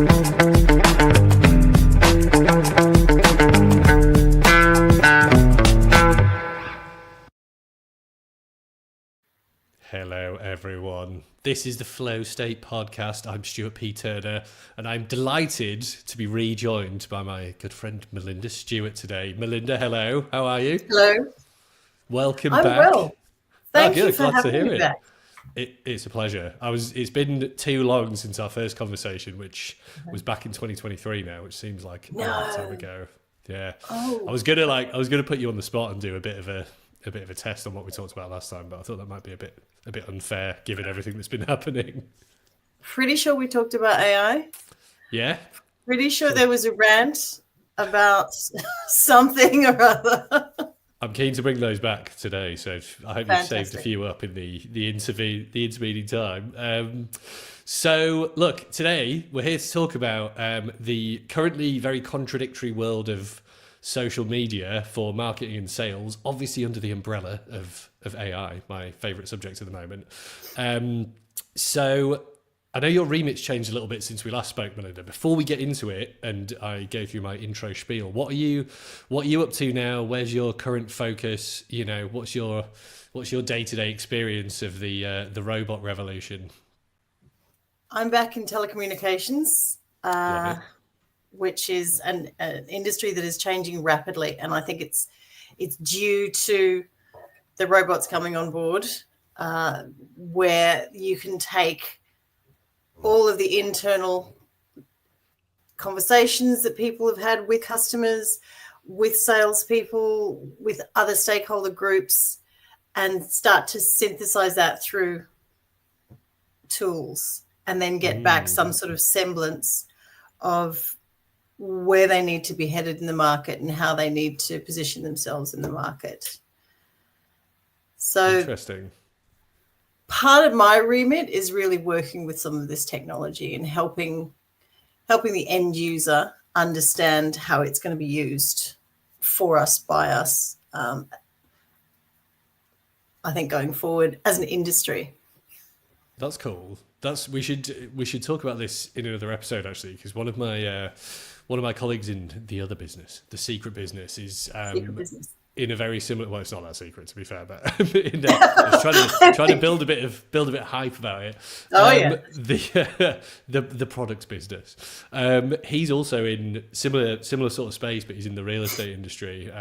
Hello, everyone. This is the Flow State Podcast. I'm Stuart P. Turner, and I'm delighted to be rejoined by my good friend Melinda Stuart today. Melinda, hello. How are you? Hello. Welcome I'm back. well. Thank you for Glad to having hear me it. back. It's a pleasure. It's been too long since our first conversation, which was back in 2023 now, which seems like a long time ago. Yeah. Oh. I was gonna put you on the spot and do a bit of a test on what we talked about last time, but I thought that might be a bit unfair given everything that's been happening. Pretty sure we talked about AI. Yeah. Pretty sure there was a rant about something or other. I'm keen to bring those back today, so I hope you've saved a few up in the intervening time. So, look, today we're here to talk about the currently very contradictory world of social media for marketing and sales, obviously under the umbrella of AI, my favourite subject at the moment. So I know your remit's changed a little bit since we last spoke, Melinda. Before we get into it, and I go through my intro spiel, what are you up to now? Where's your current focus? You know, what's your day-to-day experience of the robot revolution? I'm back in telecommunications, which is an industry that is changing rapidly, and I think it's due to the robots coming on board, where you can take all of the internal conversations that people have had with customers, with salespeople, with other stakeholder groups, and start to synthesize that through tools, and then get back some sort of semblance of where they need to be headed in the market and how they need to position themselves in the market. So interesting. Part of my remit is really working with some of this technology and helping the end user understand how it's going to be used for us, by us, I think going forward as an industry. That's cool. We should talk about this in another episode, actually, because one of my colleagues in the other business, the secret business, is in a very similar. Well, it's not that secret, to be fair, but trying to build a bit of hype about it. The product business. He's also in similar sort of space, but he's in the real estate industry.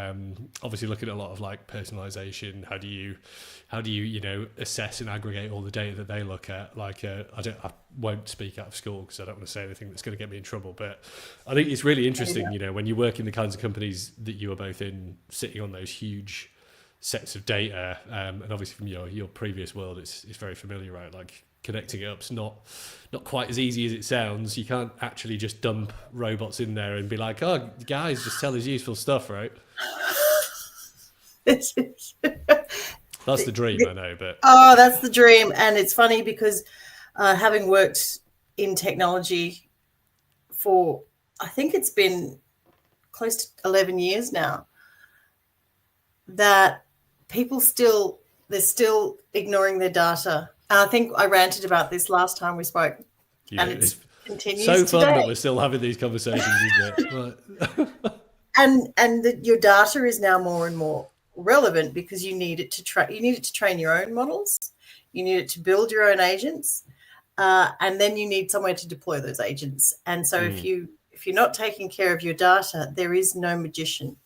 Obviously, looking at a lot of like personalization. How do you assess and aggregate all the data that they look at? Like, I won't speak out of school because I don't want to say anything that's going to get me in trouble. But I think it's really interesting, when you work in the kinds of companies that you are both in, sitting on those huge sets of data, and obviously from your previous world, it's very familiar, right? Like connecting it up's not quite as easy as it sounds. You can't actually just dump robots in there and be like, oh, guys, just tell us useful stuff, right? That's the dream, I know, but that's the dream. And it's funny because having worked in technology for, I think it's been close to 11 years now, that they're still ignoring their data. And I think I ranted about this last time we spoke. Yeah, and it continues so fun today. that we're still having these conversations, isn't it? and your data is now more and more relevant because you need it to train your own models, you need it to build your own agents, and then you need somewhere to deploy those agents. And so if you're not taking care of your data, there is no magician.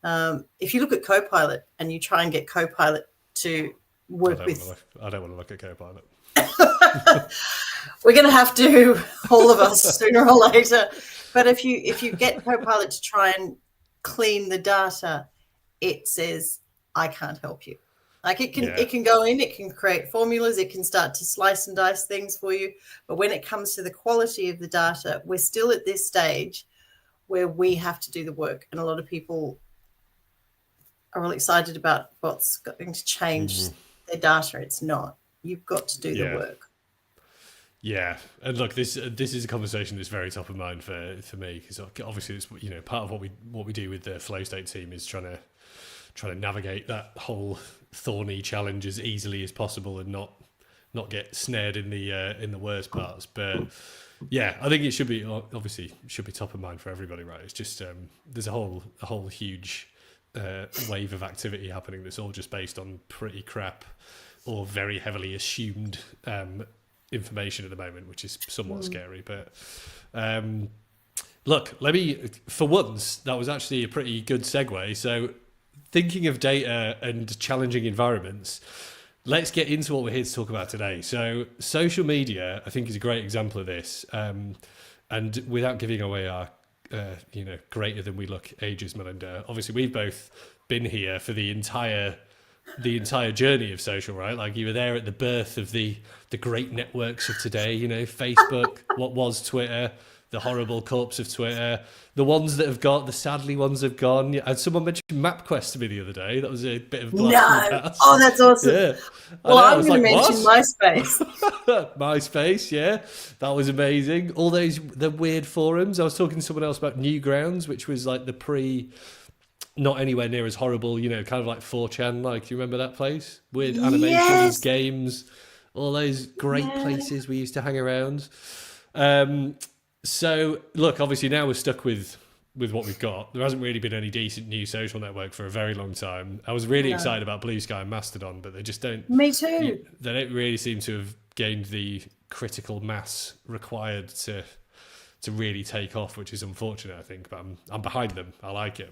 If you look at Copilot and you try and get Copilot to work I don't want to look at Copilot. We're going to have to, all of us, sooner or later. But if you get Copilot to try and clean the data, it says, I can't help you. Like it can go in, it can create formulas, it can start to slice and dice things for you. But when it comes to the quality of the data, we're still at this stage where we have to do the work. And a lot of people are really excited about what's going to change their data. It's not. You've got to do the work. Yeah, and look, this is a conversation that's very top of mind for me, because obviously it's part of what we do with the Flow State team is trying to navigate that whole thorny challenge as easily as possible and not get snared in the worst parts. But Yeah, I think it should be obviously should be top of mind for everybody, right? It's just there's a whole huge wave of activity happening that's all just based on pretty crap or very heavily assumed information at the moment, which is somewhat scary. But look, for once, that was actually a pretty good segue. So thinking of data and challenging environments, let's get into what we're here to talk about today. So social media, I think, is a great example of this. And without giving away our, greater than we look ages, Melinda, obviously we've both been here for the entire journey of social, right? Like you were there at the birth of the great networks of today, Facebook, what was Twitter, the horrible corpse of Twitter, the sadly ones have gone. And someone mentioned MapQuest to me the other day. That was a bit of blast from the past. Oh, that's awesome. Yeah. Well, I'm going to mention MySpace. MySpace, yeah. That was amazing. All the weird forums. I was talking to someone else about Newgrounds, which was like the not anywhere near as horrible, kind of like 4chan. Like, do you remember that place? Weird animations, games, all those great places we used to hang around. So, look, obviously now we're stuck with what we've got. There hasn't really been any decent new social network for a very long time. I was really excited about Blue Sky and Mastodon, but they just don't... Me too. They don't really seem to have gained the critical mass required to really take off, which is unfortunate, I think. But I'm behind them. I like it.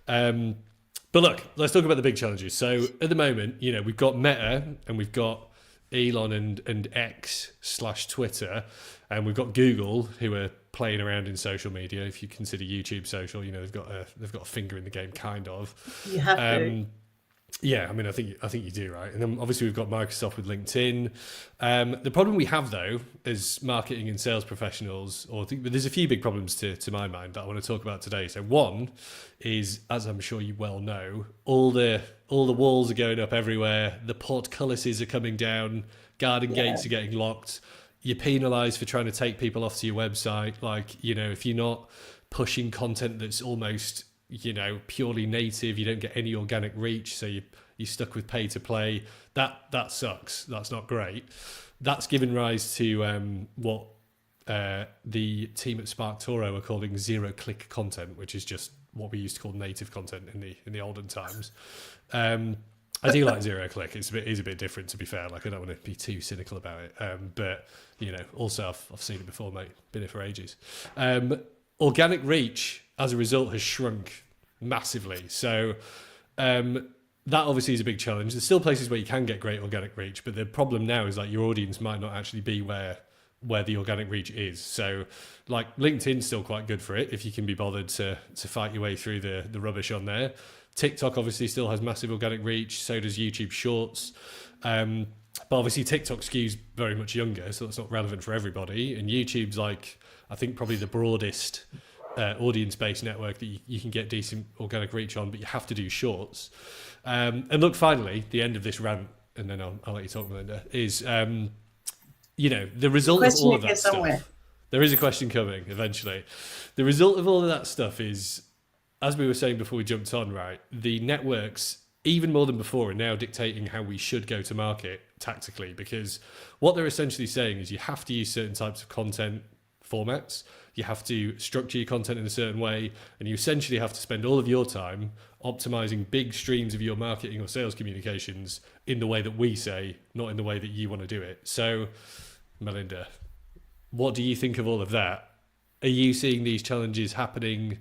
But look, let's talk about the big challenges. So at the moment, we've got Meta and we've got Elon and X/Twitter, and we've got Google, who are playing around in social media. If you consider YouTube social, they've got a finger in the game, kind of. You have to. Yeah, I mean, I think you do, right? And then obviously we've got Microsoft with LinkedIn. The problem we have, though, as marketing and sales professionals, there's a few big problems to my mind that I want to talk about today. So one is, as I'm sure you well know, all the walls are going up everywhere. The portcullises are coming down. Garden gates are getting locked. You're penalised for trying to take people off to your website. Like, if you're not pushing content that's almost purely native, you don't get any organic reach, so you're stuck with pay to play. That sucks. That's not great. That's given rise to what the team at SparkToro are calling zero-click content, which is just what we used to call native content in the olden times. I do like zero-click. It is a bit different, to be fair. Like, I don't want to be too cynical about it, but also I've seen it before, mate. Been here for ages. Organic reach, as a result, has shrunk massively. So that obviously is a big challenge. There's still places where you can get great organic reach, but the problem now is like your audience might not actually be where the organic reach is. So like LinkedIn's still quite good for it if you can be bothered to fight your way through the rubbish on there. TikTok obviously still has massive organic reach. So does YouTube Shorts. But obviously TikTok skews very much younger, so that's not relevant for everybody. And YouTube's like, I think, probably the broadest audience-based network that you can get decent organic reach on, but you have to do shorts. And look, finally, the end of this rant, and then I'll let you talk, Melinda, is, the result of all of that stuff. There is a question coming eventually. The result of all of that stuff is, as we were saying before we jumped on, right, the networks, even more than before, are now dictating how we should go to market tactically, because what they're essentially saying is you have to use certain types of content formats, you have to structure your content in a certain way, and you essentially have to spend all of your time optimizing big streams of your marketing or sales communications in the way that we say, not in the way that you want to do it. So, Melinda, what do you think of all of that? Are you seeing these challenges happening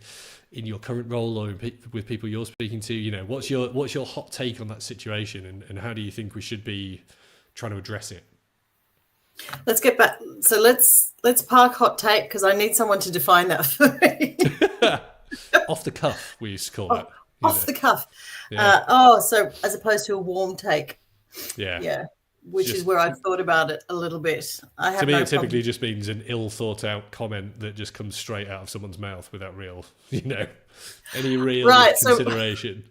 in your current role or with people you're speaking to? What's your hot take on that situation, and how do you think we should be trying to address it? Let's get back. So let's park hot take, because I need someone to define that for me. Off the cuff, we used to call that. Off the cuff. Yeah. So as opposed to a warm take. Yeah. Which is where I've thought about it a little bit. To me, it typically just means an ill thought out comment that just comes straight out of someone's mouth without real, any real consideration.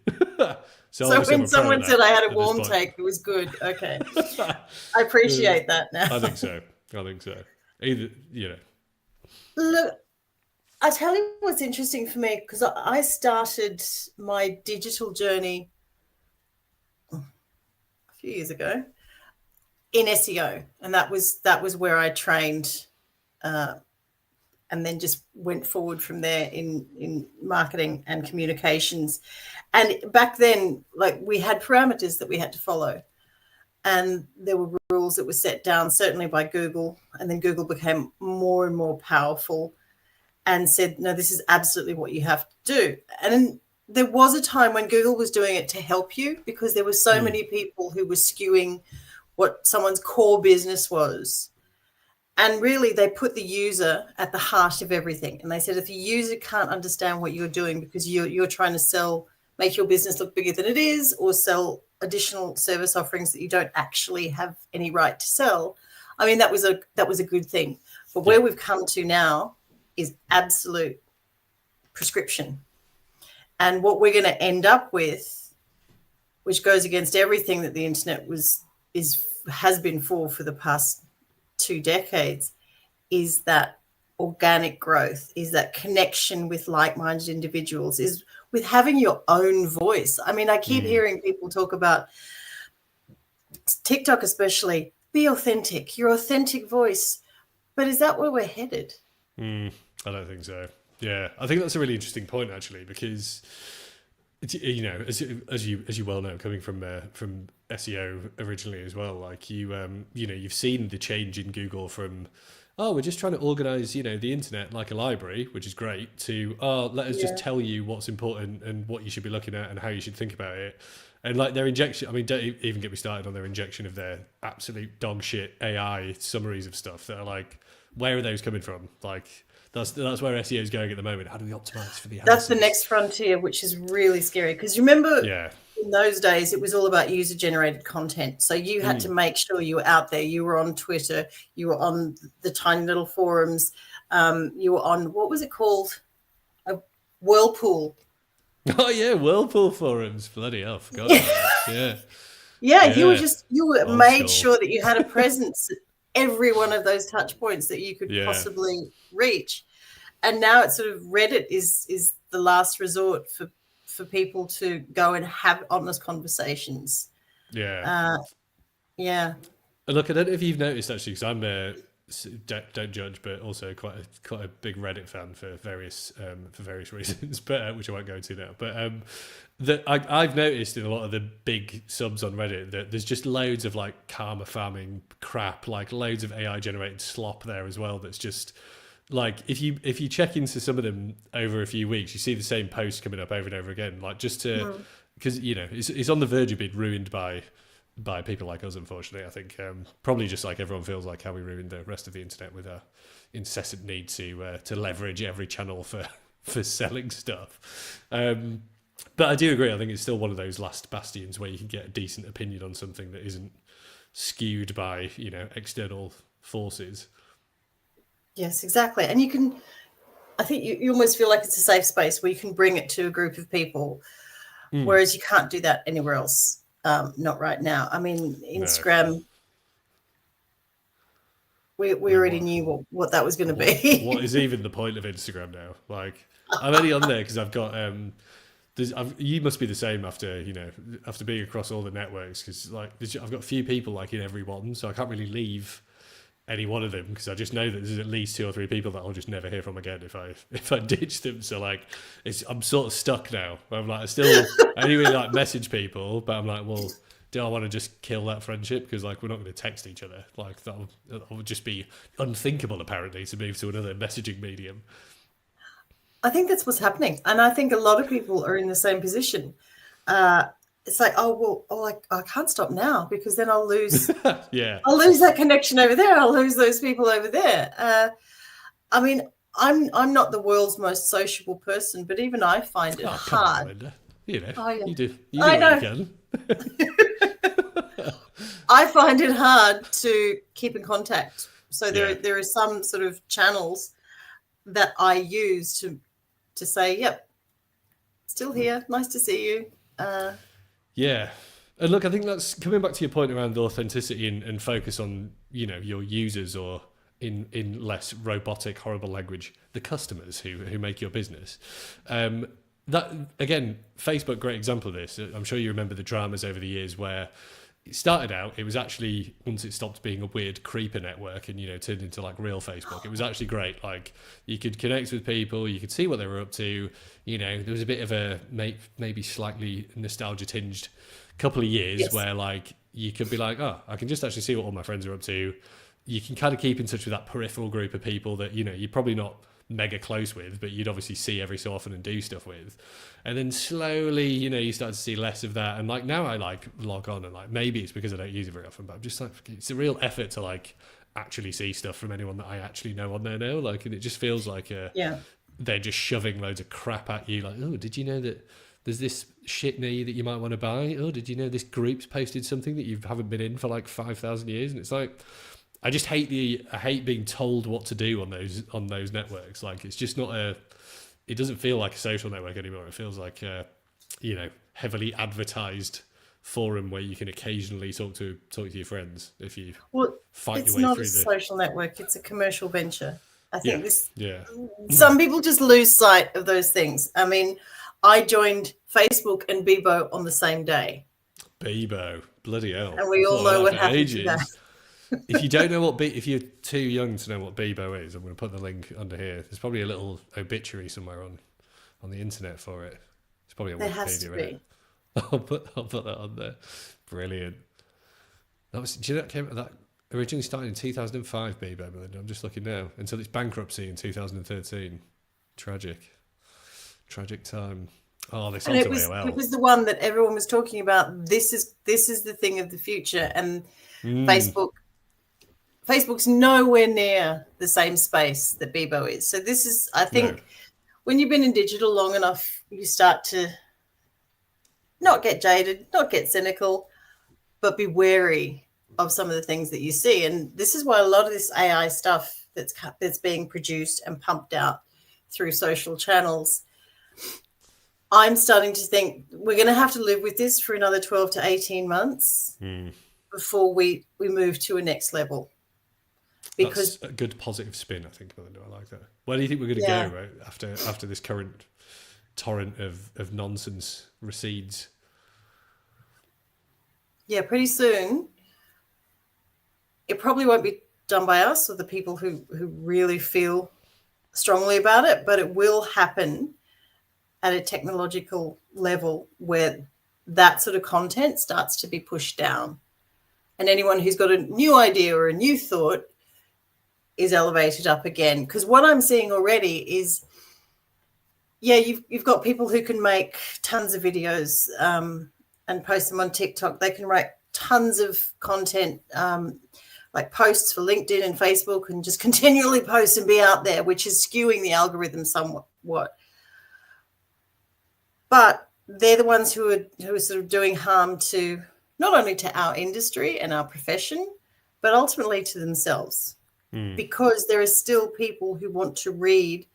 So when someone said I had a warm take, it was good. Okay. I appreciate that now. I think so. Either, Look, I tell you what's interesting for me, because I started my digital journey a few years ago in SEO, and that was where I trained and then just went forward from there in marketing and communications. And back then, like, we had parameters that we had to follow, and there were rules that were set down certainly by Google, and then Google became more and more powerful and said, no, this is absolutely what you have to do. And there was a time when Google was doing it to help you, because there were so many people who were skewing what someone's core business was. And really, they put the user at the heart of everything. And they said, if the user can't understand what you're doing because you're trying to make your business look bigger than it is, or sell additional service offerings that you don't actually have any right to sell, I mean, that was a good thing. But where we've come to now is absolute prescription. And what we're going to end up with, which goes against everything that the internet has been for the past 2 decades, is that organic growth, is that connection with like-minded individuals, is with having your own voice. I mean, I keep hearing people talk about TikTok, especially, be authentic, your authentic voice. But is that where we're headed? I don't think so. Yeah, I think that's a really interesting point, actually, because, you know, as you well know, coming from SEO originally as well, like you know, you've seen the change in Google from, oh, we're just trying to organize, you know, the internet like a library, which is great, to, oh, let us just tell you what's important and what you should be looking at and how you should think about it. And like their injection, I mean, don't even get me started on their injection of their absolute dog shit AI summaries of stuff that are like, where are those coming from? Like, that's where SEO is going at the moment. How do we optimize for the answers? That's the next frontier, which is really scary. Because you remember in those days, it was all about user-generated content. So you had to make sure you were out there. You were on Twitter. You were on the tiny little forums. You were on, what was it called? A Whirlpool. Oh, yeah, Whirlpool forums. Bloody hell, forgot about Yeah, you made sure that you had a presence every one of those touch points that you could possibly reach. And now it's sort of Reddit is the last resort for people to go and have honest conversations. And look, I don't know if you've noticed, actually, because I'm don't judge, but also quite a big Reddit fan for various reasons, but which I won't go into now. But that I've noticed in a lot of the big subs on Reddit that there's just loads of like karma farming crap, like loads of AI generated slop there as well. That's just like, if you check into some of them over a few weeks, you see the same post coming up over and over again, like just to, because you know it's on the verge of being ruined by people like us, unfortunately. I think probably just like everyone feels like how we ruined the rest of the internet with our incessant need to leverage every channel for selling stuff. But I do agree. I think it's still one of those last bastions where you can get a decent opinion on something that isn't skewed by, you know, external forces. Yes, exactly. And you can, I think you almost feel like it's a safe space where you can bring it to a group of people, whereas you can't do that anywhere else. Not right now. I mean, Instagram, we already knew what that was going to be. What is even the point of Instagram now? Like, I'm only on there because I've got, you must be the same after being across all the networks, because like I've got a few people like in every one, so I can't really leave any one of them because I just know that there's at least 2 or 3 people that I'll just never hear from again if I ditch them. So like I'm sort of stuck now. I'm like I only really like message people, but I'm like, well, do I want to just kill that friendship because like we're not going to text each other? Like that would just be unthinkable apparently to move to another messaging medium. I think that's what's happening, and I think a lot of people are in the same position. It's like, I can't stop now because then I'll lose. I'll lose that connection over there. I'll lose those people over there. I mean, I'm not the world's most sociable person, but even I find it hard. Come on, Linda. You know, you do I know. What you can. I find it hard to keep in contact. So there are some sort of channels that I use to say, yep, still here. Nice to see you. Yeah. And look, I think that's coming back to your point around authenticity and focus on, you know, your users, or in less robotic, horrible language, the customers who make your business. That, again, Facebook, great example of this. I'm sure you remember the dramas over the years where it started out, it was actually, once it stopped being a weird creeper network and, turned into like real Facebook, it was actually great. Like, you could connect with people, you could see what they were up to. There was a bit of a maybe slightly nostalgia tinged couple of years where like you could be like, oh, I can just actually see what all my friends are up to. You can kind of keep in touch with that peripheral group of people that, you're probably not mega close with, but you'd obviously see every so often and do stuff with. And then slowly, you start to see less of that. And like now I like log on, and like maybe it's because I don't use it very often, but I'm just like, it's a real effort to like actually see stuff from anyone that I actually know on there now. Like, and it just feels like they're just shoving loads of crap at you. Like, oh, did you know that there's this shit near you that you might want to buy? Oh, did you know this group's posted something that you haven't been in for like 5,000 years? And it's like, I just hate being told what to do on those networks. Like, it's just not it doesn't feel like a social network anymore. It feels like heavily advertised forum where you can occasionally talk to your friends if you fight your way through. It's not a social network; it's a commercial venture. I think some people just lose sight of those things. I mean, I joined Facebook and Bebo on the same day. Bebo, bloody hell! And we all know what happened to that. If you don't know if you're too young to know what Bebo is, I'm going to put the link under here. There's probably a little obituary somewhere on the internet for it. It's probably on Wikipedia, right? I'll put that on there. Brilliant. Do you know that originally started in 2005, Bebo, Melinda? I'm just looking now. Until its bankruptcy in 2013. Tragic time. Oh, they sold to AOL. It was the one that everyone was talking about. This is the thing of the future, and Facebook's nowhere near the same space that Bebo is. So this is, I think, when you've been in digital long enough, you start to not get jaded, not get cynical, but be wary of some of the things that you see. And this is why a lot of this AI stuff that's being produced and pumped out through social channels, I'm starting to think we're going to have to live with this for another 12 to 18 months before we move to a next level. Because that's a good positive spin, I think, Melinda. I like that. Where do you think we're going to go, right, after this current torrent of nonsense recedes? Yeah, pretty soon. It probably won't be done by us or the people who really feel strongly about it, but it will happen at a technological level where that sort of content starts to be pushed down. And anyone who's got a new idea or a new thought is elevated up again. Because what I'm seeing already is, you've got people who can make tons of videos and post them on TikTok. They can write tons of content, like posts for LinkedIn and Facebook, and just continually post and be out there, which is skewing the algorithm somewhat. But they're the ones who are sort of doing harm to not only to our industry and our profession, but ultimately to themselves. Because there are still people who want to read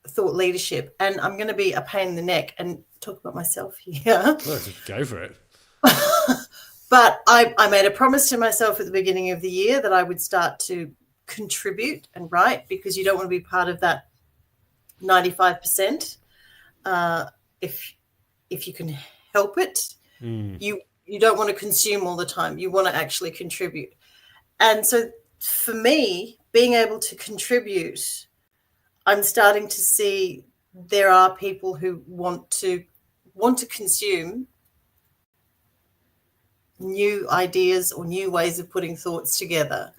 thought leadership. And I'm going to be a pain in the neck and talk about myself here. Well, go for it. But I made a promise to myself at the beginning of the year that I would start to contribute and write, because you don't want to be part of that 95%. If you can help it, you don't want to consume all the time. You want to actually contribute. And so for me, being able to contribute, I'm starting to see there are people who want to consume new ideas or new ways of putting thoughts together.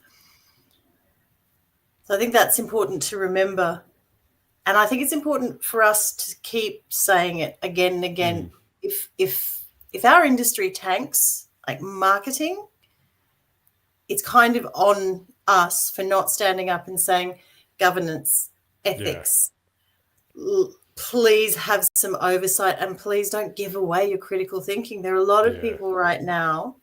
So I think that's important to remember. And I think it's important for us to keep saying it again and again. If our industry tanks, like marketing, it's kind of on us for not standing up and saying governance, ethics, please have some oversight, and please don't give away your critical thinking. There are a lot of people right now,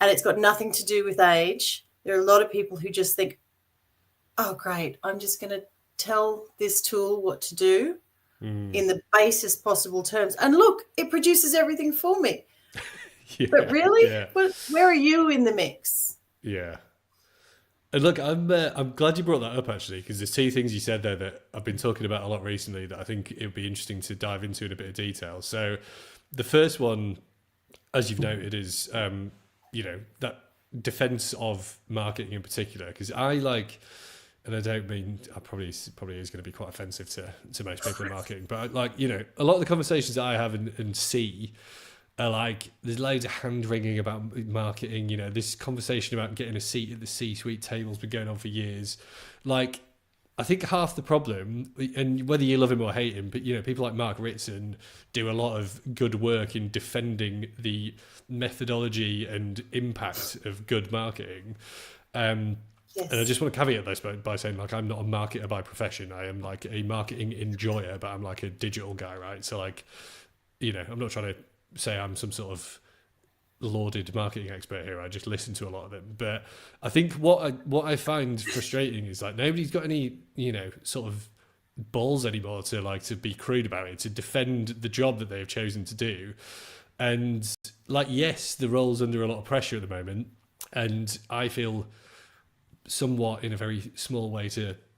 and it's got nothing to do with age. There are a lot of people who just think, oh, great, I'm just going to tell this tool what to do in the basest possible terms. And look, it produces everything for me. But really, where are you in the mix? Yeah. And look, I'm glad you brought that up, actually, because there's two things you said there that I've been talking about a lot recently that I think it would be interesting to dive into in a bit of detail. So the first one, as you've noted, is that defense of marketing in particular, because I like, and I don't mean, I probably is going to be quite offensive to most people in marketing, but a lot of the conversations that I have and see are like, there's loads of hand wringing about marketing. This conversation about getting a seat at the C-suite table's been going on for years. Like, I think half the problem, and whether you love him or hate him, but people like Mark Ritson do a lot of good work in defending the methodology and impact of good marketing. Yes. And I just want to caveat this by saying, like, I'm not a marketer by profession. I am like a marketing enjoyer, but I'm like a digital guy, right? So like, I'm not trying to say I'm some sort of lauded marketing expert here. I just listen to a lot of them. But I think what I find frustrating is like nobody's got any, sort of balls anymore to be crude about it, to defend the job that they have chosen to do. And like, yes, the role's under a lot of pressure at the moment. And I feel somewhat in a very small way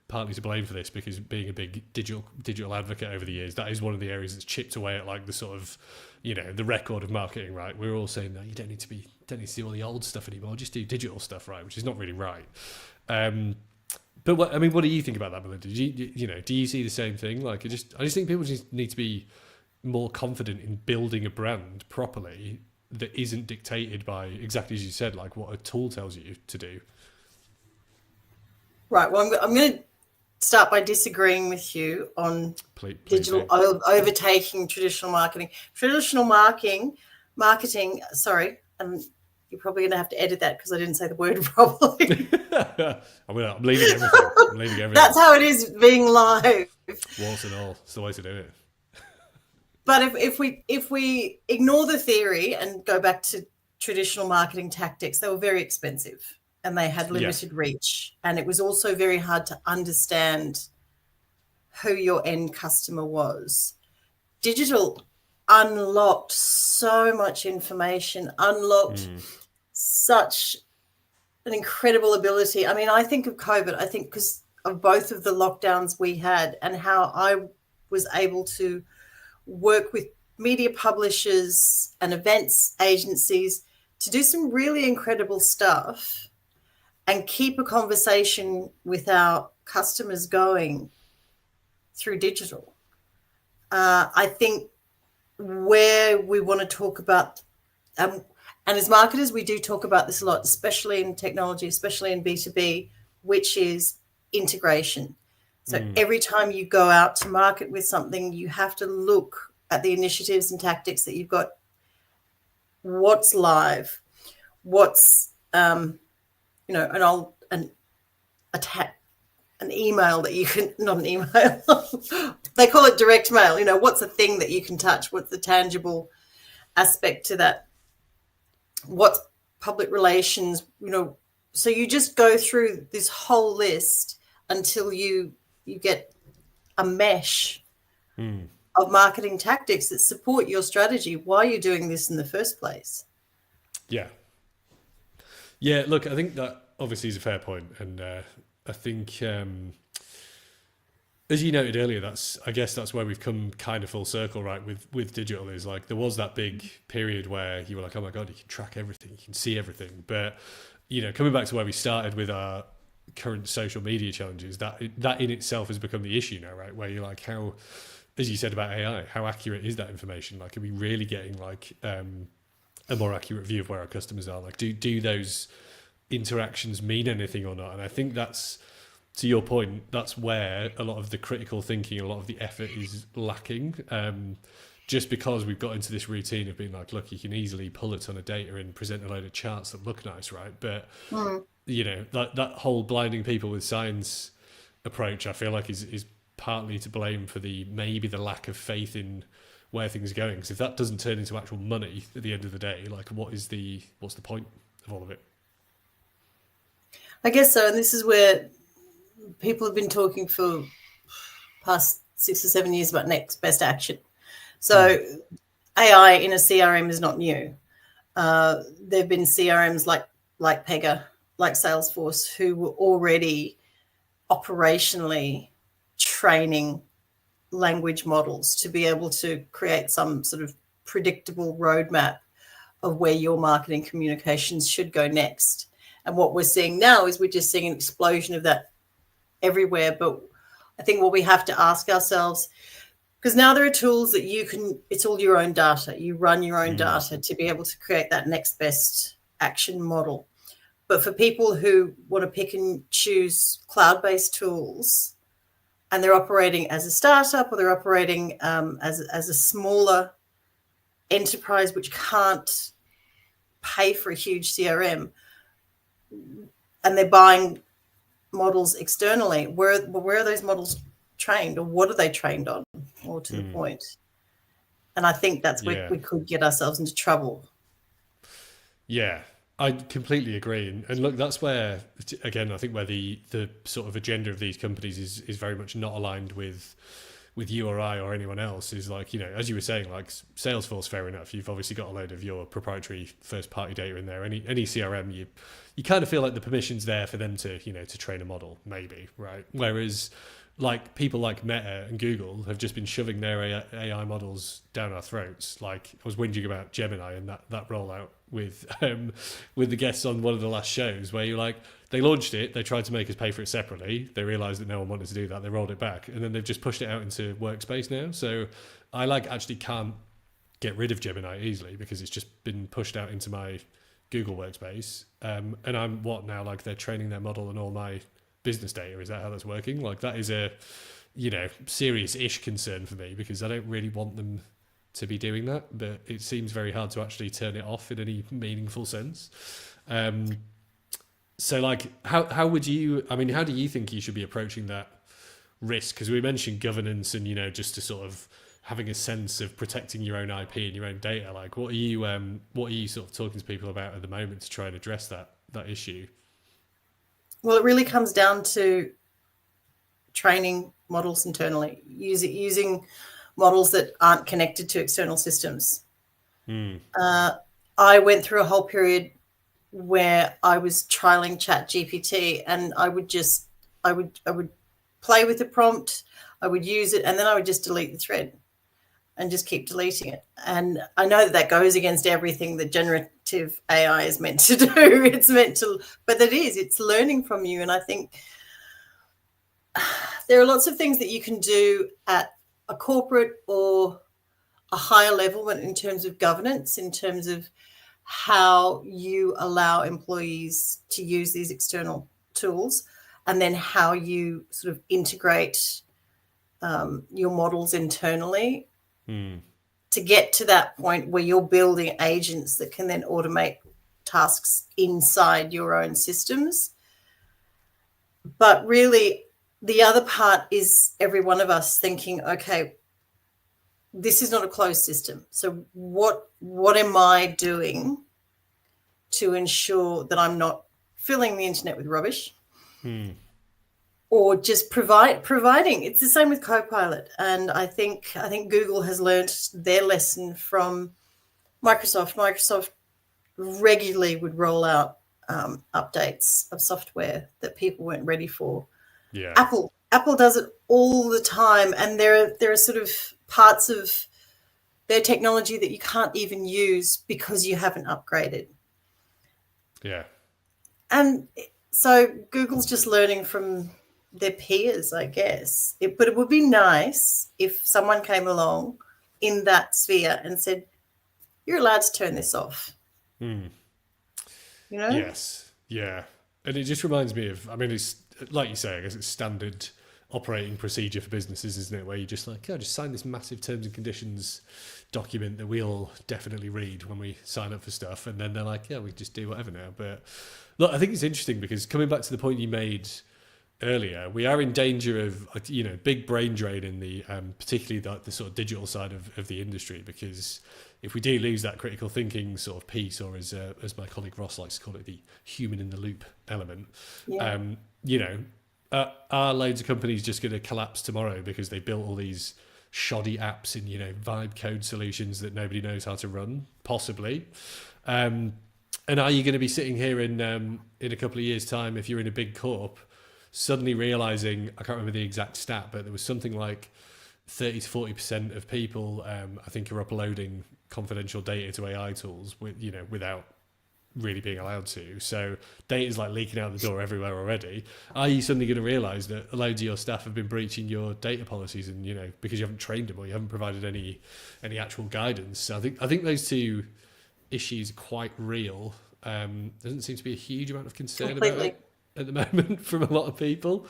partly to blame for this, because being a big digital advocate over the years, that is one of the areas that's chipped away at like the sort of, the record of marketing, right? We're all saying that you don't need to do all the old stuff anymore, just do digital stuff, right? Which is not really right. But what do you think about that, Melinda? Do you see the same thing? Like, I just think people just need to be more confident in building a brand properly that isn't dictated by, exactly as you said, like what a tool tells you to do. Right. Well, I'm going to start by disagreeing with you on digital overtaking traditional marketing. Traditional marketing. Sorry, you're probably going to have to edit that because I didn't say the word properly. I'm leaving everything. That's how it is being live. Walls and all. It's the way to do it. But if we ignore the theory and go back to traditional marketing tactics, they were very expensive and they had limited reach. And it was also very hard to understand who your end customer was. Digital unlocked so much information, such an incredible ability. I mean, I think of COVID, because of both of the lockdowns we had and how I was able to work with media publishers and events agencies to do some really incredible stuff and keep a conversation with our customers going through digital. I think where we want to talk about, and as marketers, we do talk about this a lot, especially in technology, especially in B2B, which is integration. So every time you go out to market with something, you have to look at the initiatives and tactics that you've got. What's live? What's an email that you can, not an email, they call it direct mail. What's a thing that you can touch? What's the tangible aspect to that? What's public relations? So you just go through this whole list until you get a mesh of marketing tactics that support your strategy. Why you're doing this in the first place. Yeah. Yeah, look, I think that obviously is a fair point. And I think, as you noted earlier, I guess that's where we've come kind of full circle, right? With digital, is like there was that big period where you were like, oh my God, you can track everything, you can see everything. But, coming back to where we started with our current social media challenges, that in itself has become the issue now, right? Where you're like, how, as you said about AI, how accurate is that information? Like, are we really getting like a more accurate view of where our customers are? Like, do those interactions mean anything or not? And I think that's, to your point, that's where a lot of the critical thinking, a lot of the effort is lacking. Just because we've got into this routine of being like, look, you can easily pull a ton of data and present a load of charts that look nice, right? But that whole blinding people with science approach, I feel like is partly to blame for maybe the lack of faith in where things are going. Because if that doesn't turn into actual money at the end of the day, like what's the point of all of it? I guess so. And this is where people have been talking for past 6 or 7 years about next best action. So AI in a CRM is not new. There have been CRMs like Pega, like Salesforce, who were already operationally training language models to be able to create some sort of predictable roadmap of where your marketing communications should go next. And what we're seeing now is we're just seeing an explosion of that everywhere. But I think what we have to ask ourselves, because now there are tools that you can, it's all your own data. You run your own data to be able to create that next best action model. But for people who want to pick and choose cloud-based tools, and they're operating as a startup or they're operating as a smaller enterprise which can't pay for a huge CRM, and they're buying models externally, where are those models trained, or what are they trained on, more to the point? And I think that's where we could get ourselves into trouble. Yeah, I completely agree. And look, that's where, again, I think where the sort of agenda of these companies is very much not aligned with you or I or anyone else. Is like, you know, as you were saying, like Salesforce, fair enough, you've obviously got a load of your proprietary first party data in there. Any CRM, you kind of feel like the permission's there for them to, you know, to train a model, maybe, right? Whereas like people like Meta and Google have just been shoving their AI models down our throats. Like I was whinging about Gemini and that rollout with the guests on one of the last shows, where you're like, they launched it, they tried to make us pay for it separately, they realized that no one wanted to do that, they rolled it back, and then they've just pushed it out into Workspace now. So I like actually can't get rid of Gemini easily because it's just been pushed out into my Google Workspace, and I'm like they're training their model on all my business data. Is that how that's working? Like that is a, you know, serious-ish concern for me, because I don't really want them to be doing that, but it seems very hard to actually turn it off in any meaningful sense. So like how would you, I mean, how do you think you should be approaching that risk? Because we mentioned governance and, you know, just to sort of having a sense of protecting your own IP and your own data. Like what are you sort of talking to people about at the moment to try and address that issue? Well, it really comes down to training models internally, using models that aren't connected to external systems. I went through a whole period where I was trialing ChatGPT, and I would play with the prompt, I would use it, and then I would just delete the thread and just keep deleting it. And I know that goes against everything that generative AI is meant to do. It's meant to, but it's learning from you. And I think there are lots of things that you can do at a corporate or a higher level in terms of governance, in terms of how you allow employees to use these external tools, and then how you sort of integrate your models internally to get to that point where you're building agents that can then automate tasks inside your own systems. But really, the other part is every one of us thinking, okay, this is not a closed system. So what am I doing to ensure that I'm not filling the internet with rubbish? Or just providing. It's the same with Copilot. And I think Google has learned their lesson from Microsoft. Microsoft regularly would roll out updates of software that people weren't ready for. Yeah. Apple does it all the time, and there are sort of parts of their technology that you can't even use because you haven't upgraded. Yeah. And so Google's just learning from their peers, I guess. But it would be nice if someone came along in that sphere and said, you're allowed to turn this off. You know? Yes. Yeah. And it just reminds me of, I mean, it's like you say, I guess it's standard operating procedure for businesses, isn't it? Where you just like, just sign this massive terms and conditions document that we all definitely read when we sign up for stuff. And then they're like, we just do whatever now. But look, I think it's interesting because coming back to the point you made earlier, we are in danger of, you know, big brain drain in the, particularly the sort of digital side of the industry, because if we do lose that critical thinking sort of piece, or as my colleague Ross likes to call it, the human in the loop element, you know, are loads of companies just going to collapse tomorrow because they built all these shoddy apps in, you know, vibe code solutions that nobody knows how to run? Possibly. And are you going to be sitting here in a couple of years' time, if you're in a big corp, suddenly realizing, I can't remember the exact stat, but there was something like 30 to 40% of people, I think, are uploading confidential data to AI tools without really being allowed to. So data is like leaking out the door everywhere already. Are you suddenly going to realise that loads of your staff have been breaching your data policies, and because you haven't trained them or you haven't provided any actual guidance? So I think those two issues are quite real. There doesn't seem to be a huge amount of concern about it at the moment from a lot of people.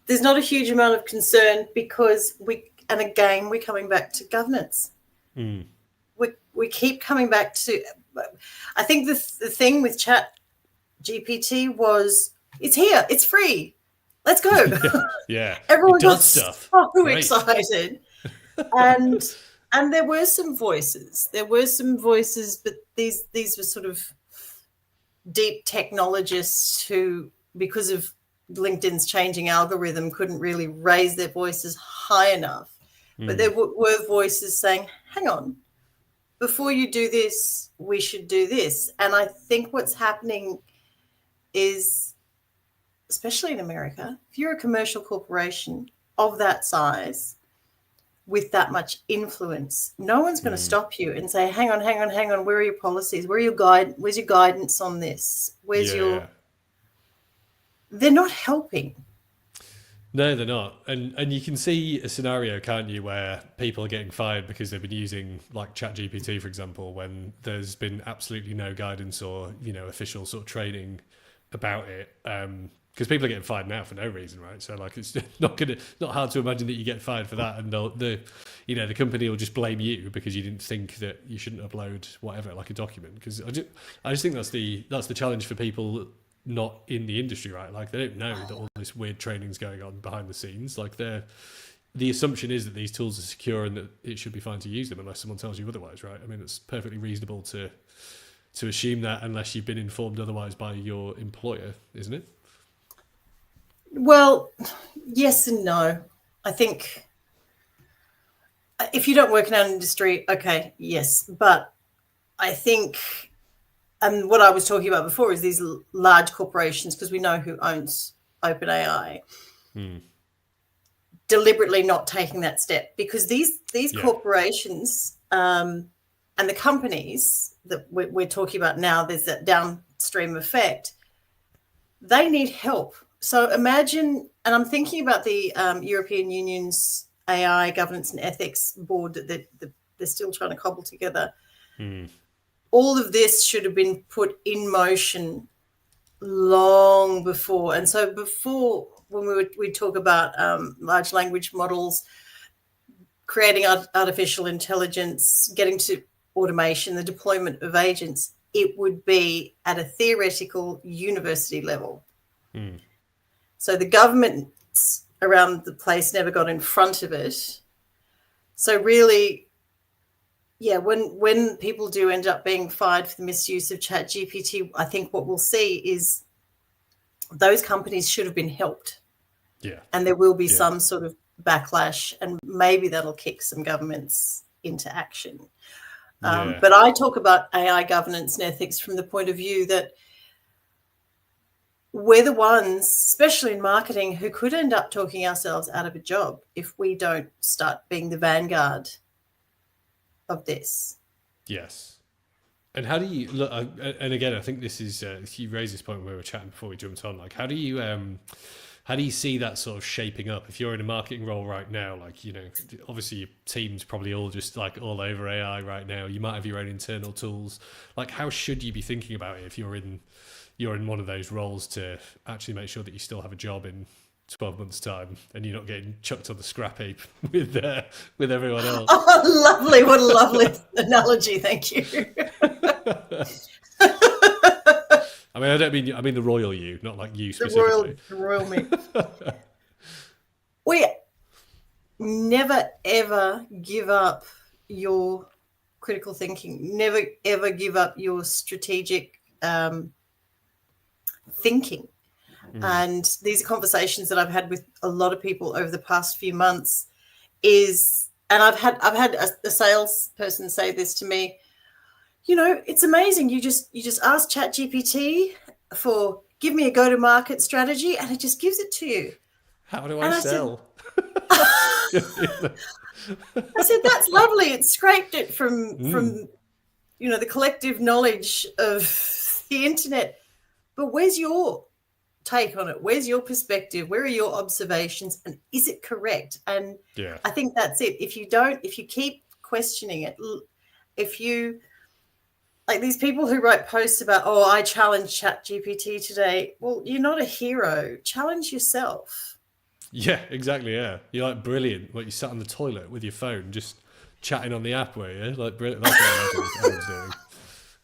There's not a huge amount of concern because we're coming back to governance. We keep coming back to. I think the thing with Chat GPT was, it's here, it's free, let's go. Yeah. Everyone got so excited. And there were some voices. But these were sort of deep technologists who, because of LinkedIn's changing algorithm, couldn't really raise their voices high enough. But there were voices saying, hang on, before you do this, we should do this. And I think what's happening is, especially in America, if you're a commercial corporation of that size with that much influence, no one's going to stop you and say, hang on, where are your policies? Where's your guidance on this? They're not helping. No, they're not. And you can see a scenario, can't you, where people are getting fired because they've been using like ChatGPT, for example, when there's been absolutely no guidance or, official sort of training about it. Because people are getting fired now for no reason, right? So like it's not hard to imagine that you get fired for that, and the company will just blame you because you didn't think that you shouldn't upload whatever, like a document. Because I just think that's the challenge for people not in the industry, right? Like they don't know that all this weird training's going on behind the scenes. Like the assumption is that these tools are secure and that it should be fine to use them unless someone tells you otherwise, right? I mean, it's perfectly reasonable to assume that unless you've been informed otherwise by your employer, isn't it? Well, yes and no. I think if you don't work in our industry, okay, yes. But I think, and what I was talking about before is these large corporations, because we know who owns OpenAI, deliberately not taking that step, because these corporations and the companies that we're talking about now, there's that downstream effect, they need help. So imagine, and I'm thinking about the European Union's AI governance and ethics board that they're still trying to cobble together. All of this should have been put in motion long before. And so before, when we talk about large language models, creating artificial intelligence, getting to automation, the deployment of agents, it would be at a theoretical university level. So the governments around the place never got in front of it. So really, when people do end up being fired for the misuse of ChatGPT, I think what we'll see is those companies should have been helped. Yeah. And there will be some sort of backlash, and maybe that'll kick some governments into action. But I talk about AI governance and ethics from the point of view that we're the ones, especially in marketing, who could end up talking ourselves out of a job if we don't start being the vanguard of this. Yes. And how do you look? And again, I think this is you raised this point when we were chatting before we jumped on. Like, how do you see that sort of shaping up? If you're in a marketing role right now, like, obviously your team's probably all just like all over AI right now. You might have your own internal tools. Like, how should you be thinking about it if you're in one of those roles to actually make sure that you still have a job in 12 months' time and you're not getting chucked on the scrap heap with everyone else? Oh, lovely. What a lovely analogy. Thank you. I mean, I mean the royal you, not like you specifically. The royal me. We never, ever give up your critical thinking. Never, ever give up your strategic thinking. And these conversations that I've had with a lot of people over the past few months and I've had a salesperson say this to me, it's amazing. You just ask ChatGPT for, give me a go-to-market strategy, and it just gives it to you. How do I sell? I said, that's lovely. It scraped it from the collective knowledge of the internet. But where's your take on it? Where's your perspective? Where are your observations? And is it correct? And I think that's it. If you keep questioning it, if you, like these people who write posts about, I challenged ChatGPT today. Well, you're not a hero. Challenge yourself. Yeah, exactly. Yeah. You're like brilliant. Like you sat on the toilet with your phone, just chatting on the app, were you? Like brilliant. That's what I was doing.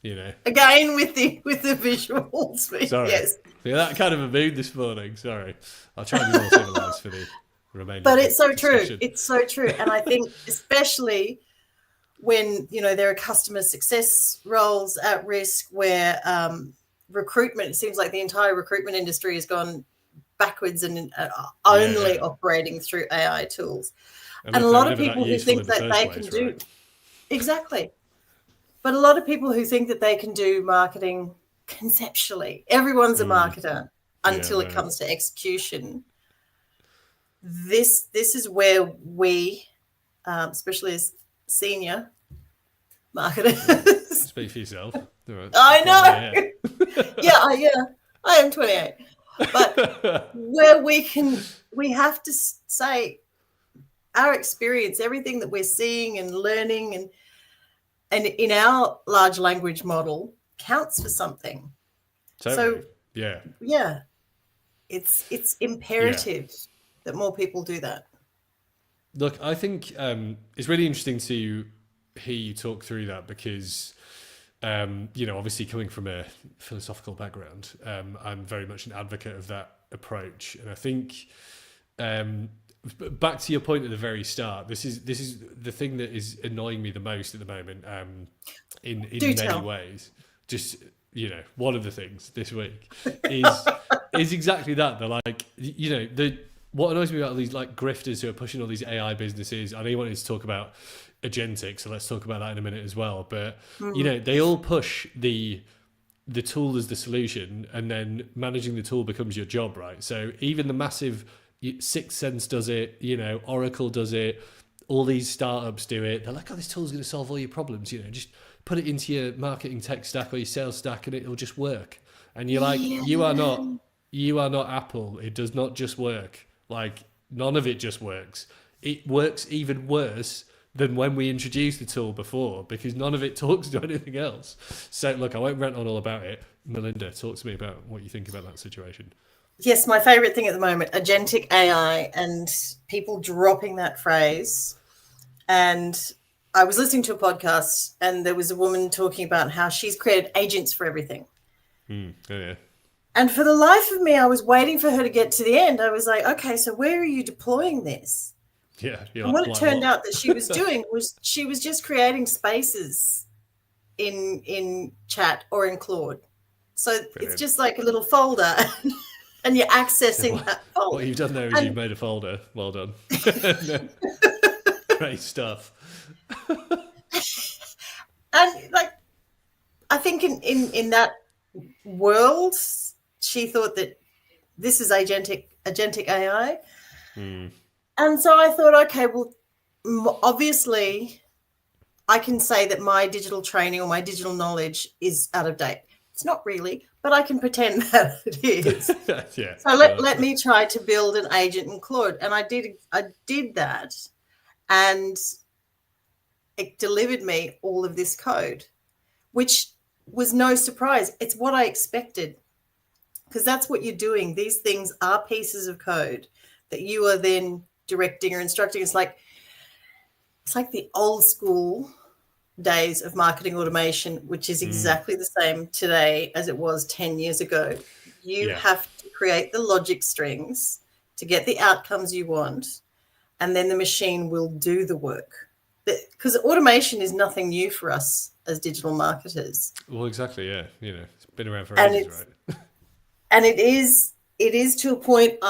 You know. Again with the visuals. Sorry. Yes. Yeah, that kind of a mood this morning. Sorry. I'll try and be more civilized for the remainder. But it's so discussion. true. It's so true. And I think especially when, there are customer success roles at risk where recruitment, it seems like the entire recruitment industry has gone backwards and only operating through AI tools. And a lot of people who think that they can do exactly. But a lot of people who think that they can do marketing conceptually, everyone's a marketer until it comes to execution. This is where we, especially as senior marketers, speak for yourself. I know. I am 28. But where we have to say our experience, everything that we're seeing and learning and in our large language model counts for something. Totally. So it's imperative that more people do that. Look, I think it's really interesting to hear you talk through that because, obviously coming from a philosophical background, I'm very much an advocate of that approach. And I think back to your point at the very start, this is the thing that is annoying me the most at the moment in many ways. Just, one of the things this week is exactly that. They're like, what annoys me about all these like grifters who are pushing all these AI businesses. I know you wanted to talk about agentic, so let's talk about that in a minute as well. But they all push the tool as the solution, and then managing the tool becomes your job, right? So even the massive Sixth Sense does it, Oracle does it, all these startups do it. They're like, this tool's going to solve all your problems. Just put it into your marketing tech stack or your sales stack, and it'll just work. And you're like, you are not Apple. It does not just work. Like, none of it just works. It works even worse than when we introduced the tool before, because none of it talks to anything else. So look, I won't rant on all about it. Melinda, talk to me about what you think about that situation. Yes, my favorite thing at the moment, agentic AI, and people dropping that phrase. And I was listening to a podcast and there was a woman talking about how she's created agents for everything. And for the life of me, I was waiting for her to get to the end. I was like, okay, so where are you deploying this? Yeah. And what it turned out that she was doing was she was just creating spaces in chat or in Claude. So it's just like a little folder and you're accessing that folder. What you've done there is you've made a folder. Well done. Great stuff. And like, I think in that world, she thought that this is agentic AI. And so I thought, okay, well, obviously I can say that my digital training or my digital knowledge is out of date. It's not really, but I can pretend that it is. So let me try to build an agent in Claude. And I did that, and it delivered me all of this code, which was no surprise. It's what I expected, because that's what you're doing. These things are pieces of code that you are then directing or instructing. It's like the old school days of marketing automation, which is exactly the same today as it was 10 years ago. You have to create the logic strings to get the outcomes you want, and then the machine will do the work. Because automation is nothing new for us as digital marketers. Well, exactly, yeah. It's been around for ages, right? And it is to a point.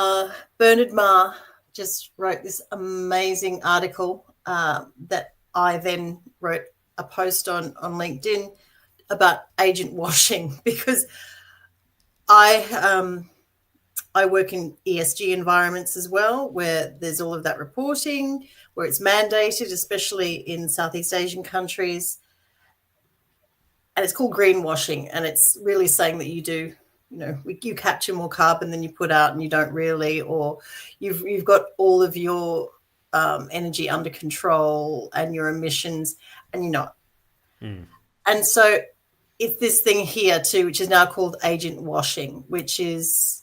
Bernard Marr just wrote this amazing article that I then wrote a post on LinkedIn about agent washing, because I I work in ESG environments as well, where there's all of that reporting, where it's mandated, especially in Southeast Asian countries. And it's called greenwashing. And it's really saying that you do, you capture more carbon than you put out and you don't really, or you've got all of your energy under control and your emissions and you're not. And so it's this thing here too, which is now called agent washing, which is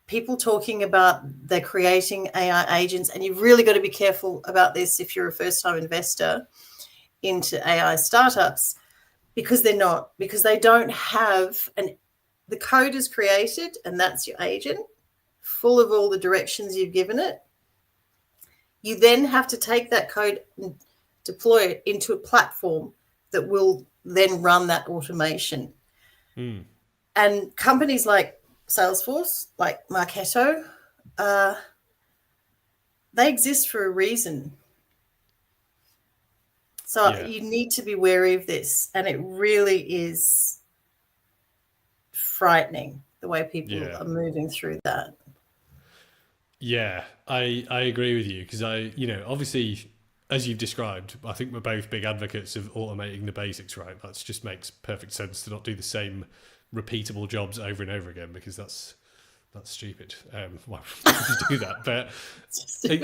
people talking about they're creating AI agents. And you've really got to be careful about this if you're a first-time investor into AI startups, because they're not, because they don't have the code is created and that's your agent, full of all the directions you've given it. You then have to take that code and deploy it into a platform that will then run that automation. And companies like Salesforce, like Marketo, they exist for a reason. So you need to be wary of this. And it really is frightening the way people are moving through that. Yeah, I agree with you, because obviously, as you've described, I think we're both big advocates of automating the basics, right? That just makes perfect sense, to not do the same repeatable jobs over and over again, because that's stupid. Why would you do that? But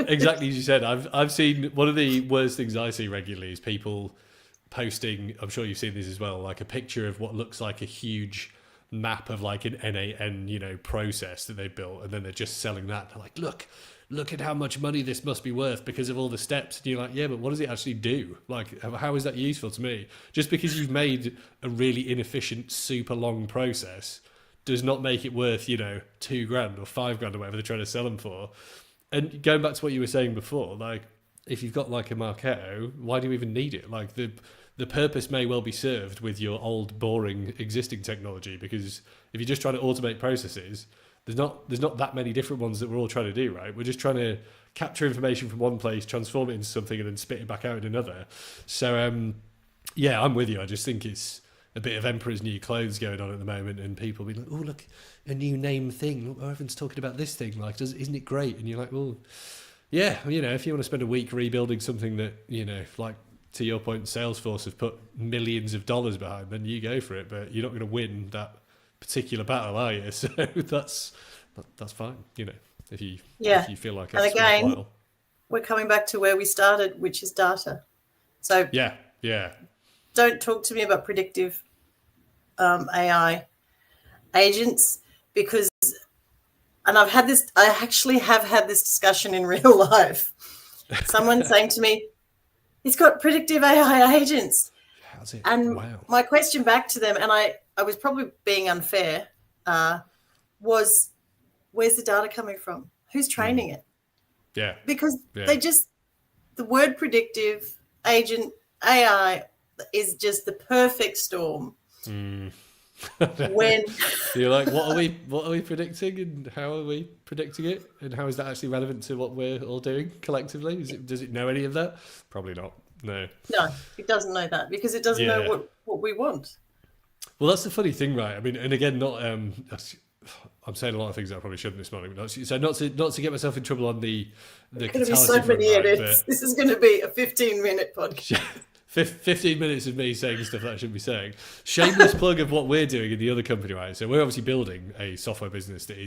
exactly as you said, I've seen, one of the worst things I see regularly is people posting, I'm sure you've seen this as well, like a picture of what looks like a huge map of like an NAN, process that they built, and then they're just selling that. They're like, look at how much money this must be worth because of all the steps. And you're like, yeah, but what does it actually do? Like, how is that useful to me? Just because you've made a really inefficient, super long process does not make it worth, $2,000 or $5,000 or whatever they're trying to sell them for. And going back to what you were saying before, like, if you've got like a Marketo, why do you even need it? Like, the purpose may well be served with your old, boring, existing technology, because if you're just trying to automate processes, there's not that many different ones that we're all trying to do, right? We're just trying to capture information from one place, transform it into something, and then spit it back out in another. So, I'm with you. I just think it's a bit of emperor's new clothes going on at the moment, and people be like, oh, look, a new name thing. Look, everyone's talking about this thing. Like, isn't it great? And you're like, well, yeah, if you want to spend a week rebuilding something that, like, to your point, Salesforce have put millions of dollars behind, then you go for it. But you're not going to win that particular battle, are you? So that's fine, if you feel like it's worthwhile. We're coming back to where we started, which is data. So don't talk to me about predictive AI agents, because, and I actually have had this discussion in real life. Someone saying to me, it's got predictive AI agents. How's it? And wow. My question back to them, and I was probably being unfair, was, where's the data coming from? Who's training it? Yeah. Because the word predictive agent AI is just the perfect storm. When you're like, what are we predicting, and how are we predicting it, and how is that actually relevant to what we're all doing collectively? Does it know any of that? Probably not. No, it doesn't know that, because it doesn't know what we want. Well, that's the funny thing, right? I mean, and again, not I'm saying a lot of things that I probably shouldn't this morning. So not to get myself in trouble on the There's going to be so many edits. This is going to be a 15-minute podcast. 15 minutes of me saying stuff that I shouldn't be saying. Shameless plug of what we're doing in the other company, right? So we're obviously building a software business that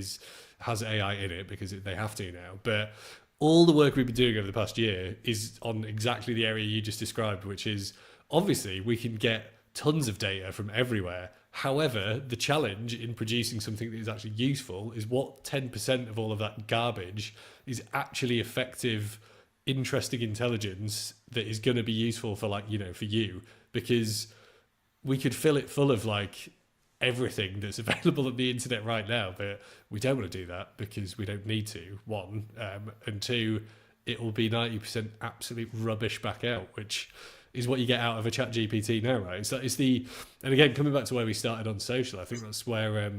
has AI in it, because they have to now. But all the work we've been doing over the past year is on exactly the area you just described, which is, obviously we can get tons of data from everywhere. However, the challenge in producing something that is actually useful is what 10% of all of that garbage is actually effective, interesting intelligence that is going to be useful for, like, for you, because we could fill it full of like everything that's available on the internet right now, but we don't want to do that because we don't need to, one, and two, it will be 90% absolute rubbish back out, which is what you get out of a chat GPT now, right? So and again, coming back to where we started on social, I think that's where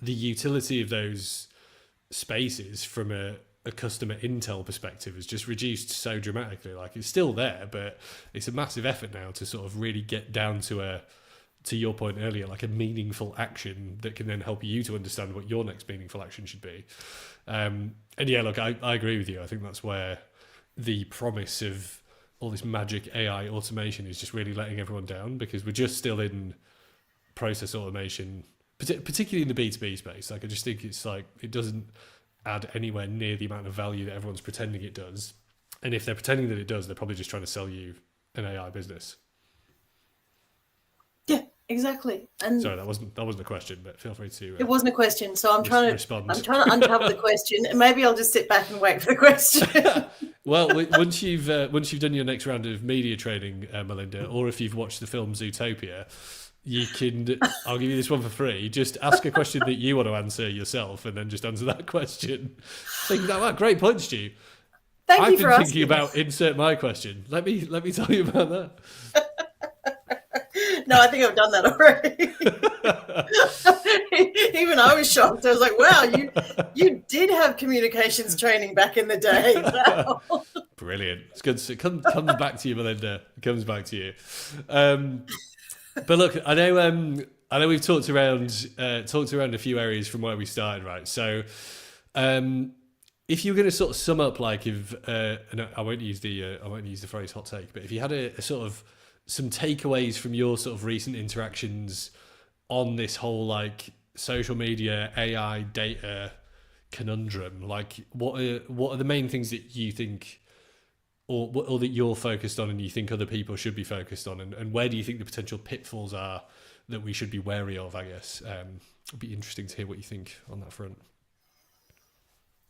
the utility of those spaces from a customer intel perspective has just reduced so dramatically. Like, it's still there, but it's a massive effort now to sort of really get down to a to your point earlier, like a meaningful action that can then help you to understand what your next meaningful action should be. And yeah, look, I agree with you. I think that's where the promise of all this magic AI automation is just really letting everyone down, because we're just still in process automation, particularly in the B2B space. Like, I just think it's like, it doesn't add anywhere near the amount of value that everyone's pretending it does. And if they're pretending that it does, they're probably just trying to sell you an AI business. Yeah, exactly. And sorry, that wasn't a question, but feel free to. It wasn't a question, so I'm trying to respond. I'm trying to uncover the question, and maybe I'll just sit back and wait for the question. Well, once you've done your next round of media training, Melinda, or if you've watched the film Zootopia, you can. I'll give you this one for free. Just ask a question that you want to answer yourself, and then just answer that question. Think that, wow, great point, Stu. Thank you for asking. I've been thinking about insert my question. Let me tell you about that. No, I think I've done that already. Even I was shocked. I was like, wow, you did have communications training back in the day. Wow. Brilliant. It's good. It comes back to you, Melinda. It comes back to you. But look, I know we've talked around a few areas from where we started, right? So if you were going to sort of sum up, like, if and I won't use the phrase hot take, but if you had a sort of some takeaways from your sort of recent interactions on this whole, like, social media, AI, data conundrum, like, what are the main things that you think, or that you're focused on and you think other people should be focused on, and where do you think the potential pitfalls are that we should be wary of, I guess? It'd be interesting to hear what you think on that front.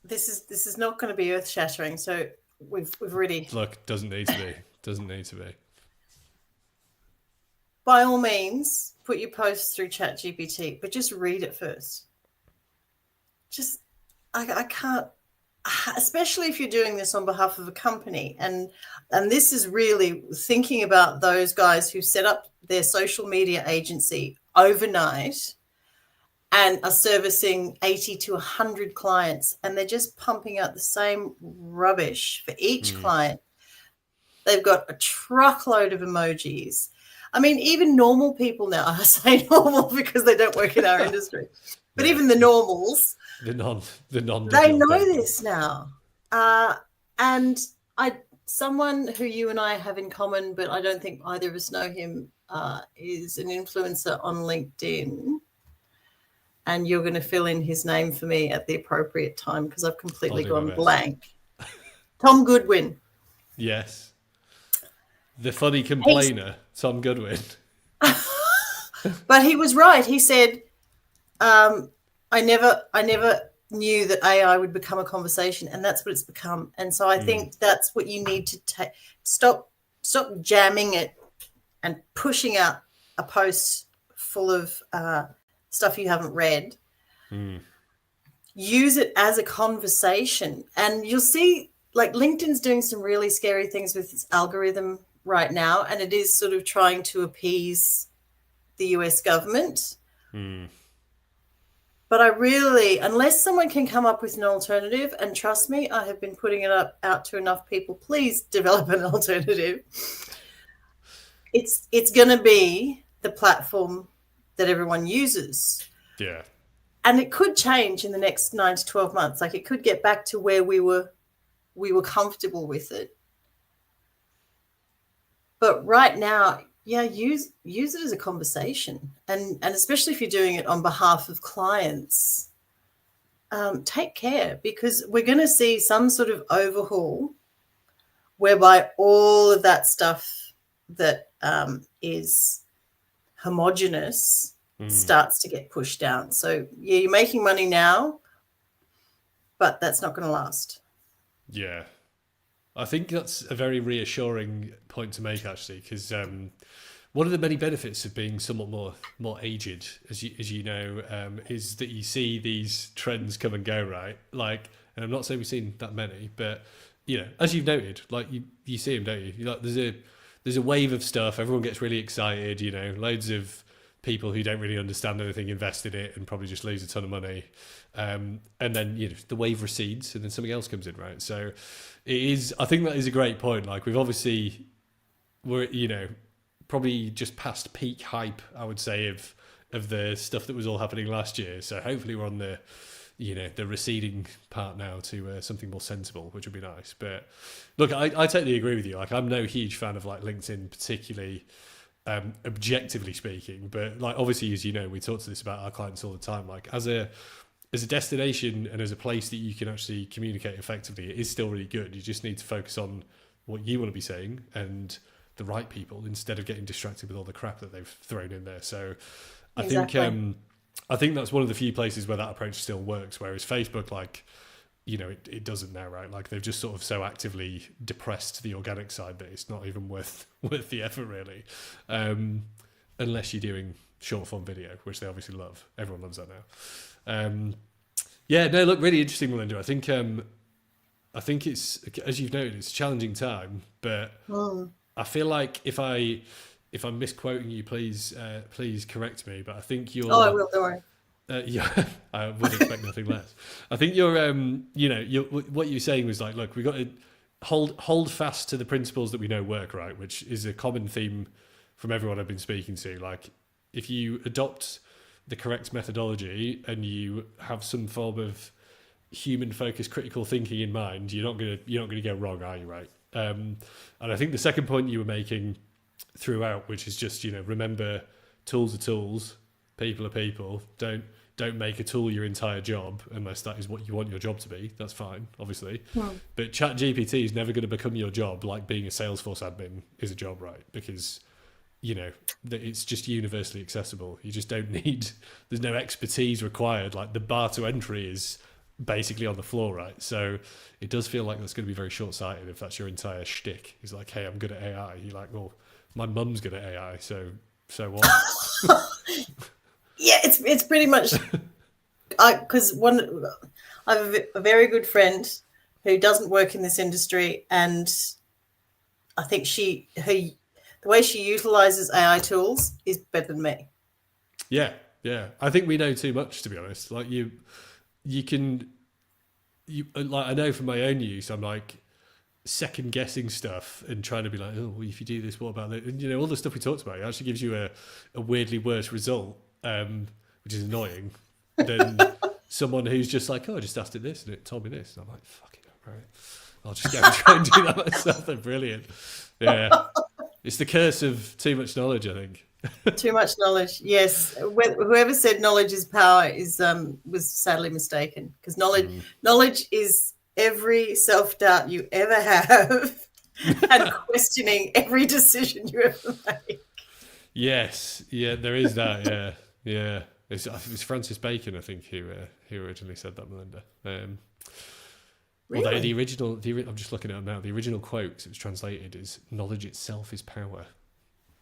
This is not going to be earth shattering, so we've really, look, doesn't need to be. By all means, put your posts through ChatGPT, but just read it first. I can't, especially if you're doing this on behalf of a company, and this is really thinking about those guys who set up their social media agency overnight and are servicing 80 to 100 clients, and they're just pumping out the same rubbish for each client. They've got a truckload of emojis. I mean, even normal people now, I say normal because they don't work in our industry, but even the normals, they know this now. And someone who you and I have in common, but I don't think either of us know him, is an influencer on LinkedIn. And you're going to fill in his name for me at the appropriate time because I've completely gone blank. Tom Goodwin. Yes. The funny complainer, Tom Goodwin. But he was right. He said, I never knew that AI would become a conversation, and that's what it's become. And so I think that's what you need to stop jamming it and pushing out a post full of stuff you haven't read. Use it as a conversation, and you'll see, like, LinkedIn's doing some really scary things with its algorithm right now, and it is sort of trying to appease the US government. But I really, unless someone can come up with an alternative, and trust me, I have been putting it out to enough people, please develop an alternative. It's going to be the platform that everyone uses. Yeah. And it could change in the next 9 to 12 months. Like, it could get back to where we were comfortable with it. But right now, yeah, use it as a conversation, and especially if you're doing it on behalf of clients, take care, because we're going to see some sort of overhaul whereby all of that stuff that is homogenous starts to get pushed down. So yeah, you're making money now, but that's not going to last. Yeah. I think that's a very reassuring point to make, actually, because one of the many benefits of being somewhat more aged, as you know, is that you see these trends come and go, right? Like, and I'm not saying we've seen that many, but, you know, as you've noted, like, you see them, don't you? You're like, there's a wave of stuff. Everyone gets really excited. You know, loads of people who don't really understand anything invest in it and probably just lose a ton of money. And then, you know, the wave recedes and then something else comes in, right? So I think that is a great point. Like, we're, you know, probably just past peak hype, I would say, of the stuff that was all happening last year. So hopefully we're on the receding part now to something more sensible, which would be nice. But look, I totally agree with you. Like, I'm no huge fan of like LinkedIn, particularly objectively speaking. But like, obviously, as you know, we talk to this about our clients all the time. Like, as a destination and as a place that you can actually communicate effectively, it is still really good. You just need to focus on what you want to be saying and the right people instead of getting distracted with all the crap that they've thrown in there. So Exactly. I think that's one of the few places where that approach still works, whereas Facebook, like, it doesn't now, right? Like, they've just sort of so actively depressed the organic side that it's not even worth the effort, really, unless you're doing short form video, which they obviously love. Everyone loves that now. Yeah, no, look, really interesting, Melinda. I think it's, as you've noted, it's a challenging time, but I feel like if I'm misquoting you, please correct me. But I think you're. Oh, I will. Don't worry. Yeah, I would expect nothing less. I think you're. What you're saying was like, look, we got to hold fast to the principles that we know work, right? Which is a common theme from everyone I've been speaking to. Like, if you adopt the correct methodology and you have some form of human-focused critical thinking in mind, you're not gonna go wrong, are you? Right. And I think the second point you were making throughout, which is just, remember, tools are tools, people are people. Don't make a tool your entire job unless that is what you want your job to be. That's fine, obviously. But ChatGPT is never going to become your job like being a Salesforce admin is a job, right? Because it's just universally accessible. You just don't need, there's no expertise required. Like, the bar to entry is basically on the floor, right? So it does feel like that's going to be very short-sighted if that's your entire shtick. He's like, hey, I'm good at AI. You're like, well, my mum's good at AI, so what? Yeah, it's pretty much because I have a very good friend who doesn't work in this industry, and I think the way she utilizes AI tools is better than me. Yeah. I think we know too much, to be honest. Like, like, I know from my own use, I'm like second guessing stuff and trying to be like, oh, well, if you do this, what about that? And all the stuff we talked about, it actually gives you a weirdly worse result, which is annoying, than someone who's just like, oh, I just asked it this and it told me this. And I'm like, fucking hell, right. I'll just go and try and do that myself. They're brilliant. Yeah. It's the curse of too much knowledge, I think. Too much knowledge. Yes. Whoever said knowledge is power was sadly mistaken, because knowledge is every self-doubt you ever have and questioning every decision you ever make. Yes. Yeah, there is that. Yeah. It's Francis Bacon, I think, who originally said that, Melinda. Really? Although the original, I'm just looking at it now, the original quote, 'cause it was translated, is knowledge itself is power.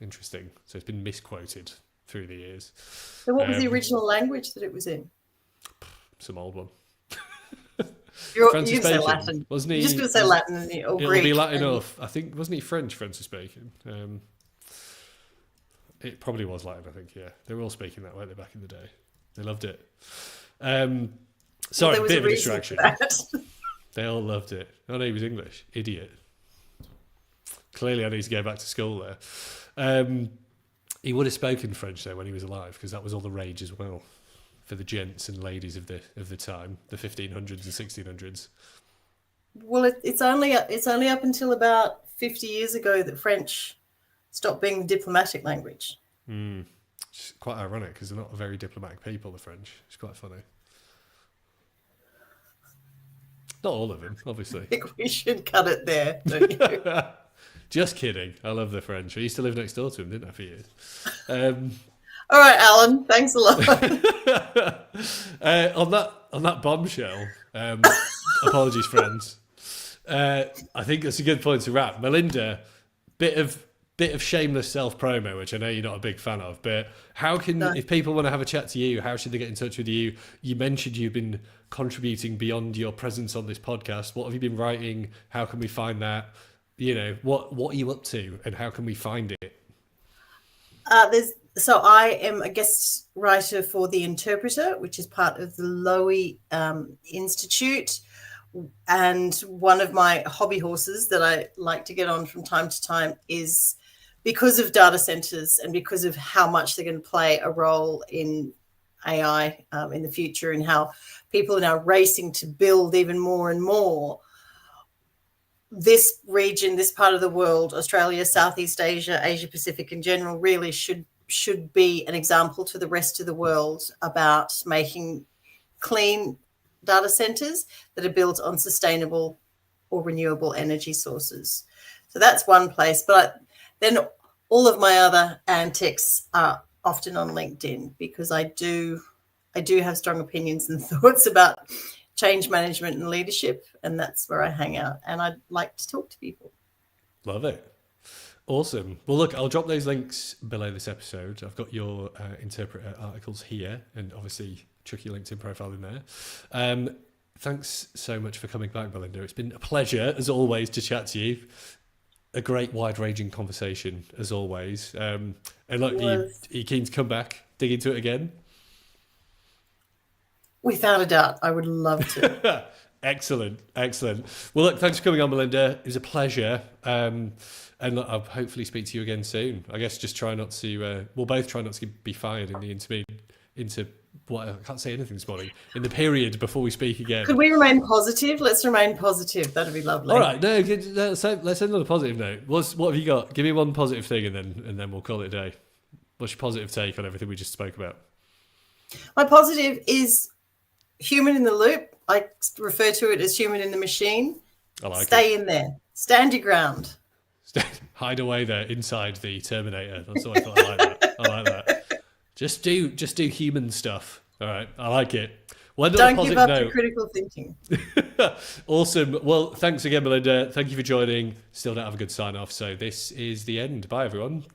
Interesting. So it's been misquoted through the years. So what was the original language that it was in? Some old one. You're Francis going to say Bacon, Latin. wasn't he? You're just going to say Latin or It'll Greek. be Latin enough. I think, wasn't he French, Francis Bacon? It probably was Latin, I think, yeah. They were all speaking that, weren't they, back in the day? They loved it. Sorry, bit of a distraction. They all loved it. Oh, no, he was English. Idiot. Clearly, I need to go back to school there. He would have spoken French, though, when he was alive, because that was all the rage as well for the gents and ladies of the time, the 1500s and 1600s. Well, it's only up until about 50 years ago that French stopped being the diplomatic language. It's quite ironic, because they're not a very diplomatic people, the French. It's quite funny. Not all of them, obviously. I think we should cut it there, don't you? Just kidding. I love the French. I used to live next door to him, didn't I, for years? All right, Alan. Thanks a lot. On that bombshell, apologies, friends. I think that's a good point to wrap. Melinda, bit of shameless self-promo, which I know you're not a big fan of, but if people want to have a chat to you, how should they get in touch with you? You mentioned you've been contributing beyond your presence on this podcast. What have you been writing? How can we find that? What are you up to, and how can we find it? So I am a guest writer for The Interpreter, which is part of the Lowy Institute. And one of my hobby horses that I like to get on from time to time is because of data centers and because of how much they're going to play a role in AI in the future, and how people are now racing to build even more and more, this region, this part of the world, Australia, Southeast Asia, Asia Pacific in general, really should be an example to the rest of the world about making clean data centers that are built on sustainable or renewable energy sources. So that's one place. But then all of my other antics are often on LinkedIn, because I do have strong opinions and thoughts about change management and leadership, and that's where I hang out, and I'd like to talk to people. Love it. Awesome. Well, look, I'll drop those links below this episode. I've got your interpreter articles here, and obviously chuck your LinkedIn profile in there. Thanks so much for coming back, Melinda. It's been a pleasure, as always, to chat to you. A great, wide-ranging conversation, as always. And look, are you keen to come back, dig into it again? Without a doubt, I would love to. Excellent. Well, look, thanks for coming on, Melinda. It was a pleasure. And look, I'll hopefully speak to you again soon. I guess just try not to, we'll both try not to be fired in the I can't say anything this morning, in the period before we speak again. Could we remain positive? Let's remain positive. That'd be lovely. All right, no, let's end on a positive note. What have you got? Give me one positive thing, and then we'll call it a day. What's your positive take on everything we just spoke about? My positive is human in the loop. I refer to it as human in the machine. I like Stay in there. Stand your ground. Hide away there inside the Terminator. That's what I thought. I like that. Just do human stuff. All right, I like it. Well, don't give up your critical thinking. Awesome. Well, thanks again, Melinda. Thank you for joining. Still don't have a good sign off, so this is the end. Bye, everyone.